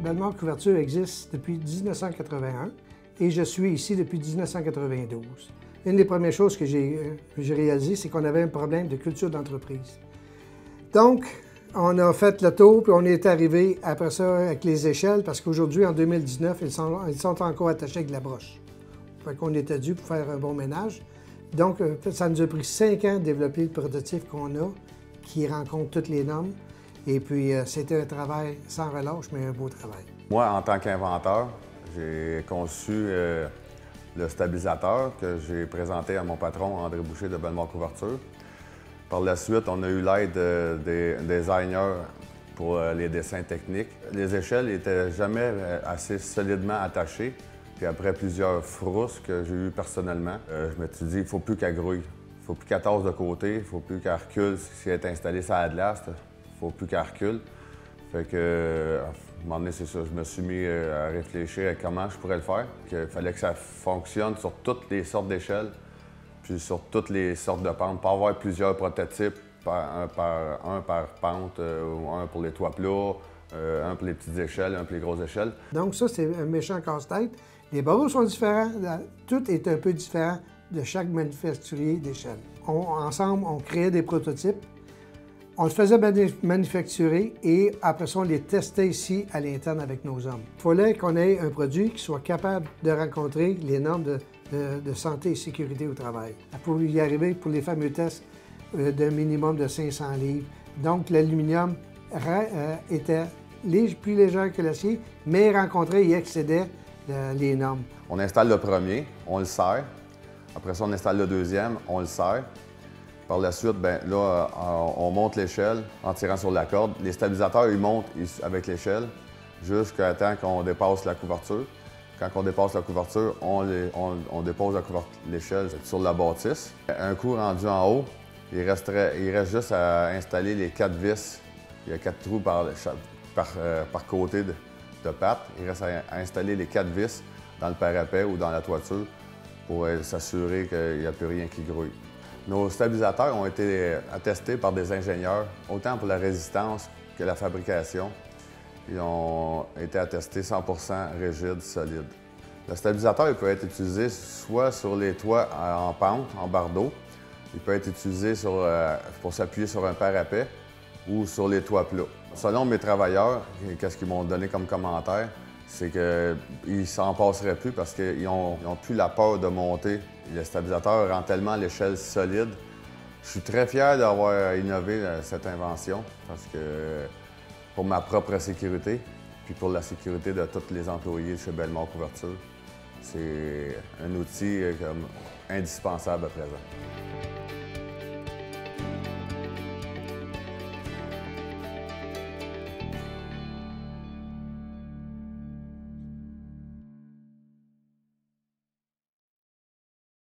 Bellemare Couverture existe depuis 1981 et je suis ici depuis 1992. Une des premières choses que j'ai réalisées, c'est qu'on avait un problème de culture d'entreprise. Donc, on a fait le tour, puis on est arrivé après ça avec les échelles, parce qu'aujourd'hui, en 2019, ils sont encore attachés avec de la broche. Fait qu'on était dû pour faire un bon ménage. Donc, ça nous a pris 5 ans de développer le prototype qu'on a, qui rencontre toutes les normes. Et puis, c'était un travail sans relâche, mais un beau travail. Moi, en tant qu'inventeur, j'ai conçu le stabilisateur que j'ai présenté à mon patron, André Boucher de Bellemare Couverture. Par la suite, on a eu l'aide des designers pour les dessins techniques. Les échelles n'étaient jamais assez solidement attachées. Puis après plusieurs frousses que j'ai eues personnellement, je me suis dit, il ne faut plus qu'elle grouille. Il ne faut plus qu'elle tasse de côté, il ne faut plus qu'elle recule. Si elle est installée sur la glace, il ne faut plus qu'elle recule. Fait que, à un moment donné, c'est ça, je me suis mis à réfléchir à comment je pourrais le faire. Il fallait que ça fonctionne sur toutes les sortes d'échelles, puis sur toutes les sortes de pentes. Pas avoir plusieurs prototypes, un par pente, ou un pour les toits plats, un pour les petites échelles, un pour les grosses échelles. Donc ça, c'est un méchant casse-tête. Les barreaux sont différents, tout est un peu différent de chaque manufacturier d'échelle. Ensemble, on créait des prototypes, on le faisait manufacturer et après ça, on les testait ici à l'interne avec nos hommes. Il fallait qu'on ait un produit qui soit capable de rencontrer les normes de santé et sécurité au travail. Pour y arriver, pour les fameux tests d'un minimum de 500 livres. Donc, l'aluminium était plus léger que l'acier, mais rencontrait et excédait les normes. On installe le premier, on le serre. Après ça, on installe le deuxième, on le serre. Par la suite, bien, là, on monte l'échelle en tirant sur la corde. Les stabilisateurs, ils montent avec l'échelle jusqu'à temps qu'on dépasse la couverture. Quand on dépasse la couverture, on dépose l'échelle sur la bâtisse. Un coup rendu en haut, il reste juste à installer les 4 vis. Il y a 4 trous par côté de patte. Il reste à installer les 4 vis dans le parapet ou dans la toiture pour s'assurer qu'il n'y a plus rien qui grouille. Nos stabilisateurs ont été attestés par des ingénieurs, autant pour la résistance que la fabrication. Ils ont été attestés 100% rigides, solides. Le stabilisateur il peut être utilisé soit sur les toits en pente, en bardeau. Il peut être utilisé pour s'appuyer sur un parapet ou sur les toits plats. Selon mes travailleurs, qu'est-ce qu'ils m'ont donné comme commentaire, c'est qu'ils ne s'en passeraient plus parce qu'ils n'ont plus la peur de monter. Le stabilisateur rend tellement l'échelle solide. Je suis très fier d'avoir innové cette invention parce que pour ma propre sécurité, puis pour la sécurité de tous les employés chez Bellemare Couverture, c'est un outil indispensable à présent.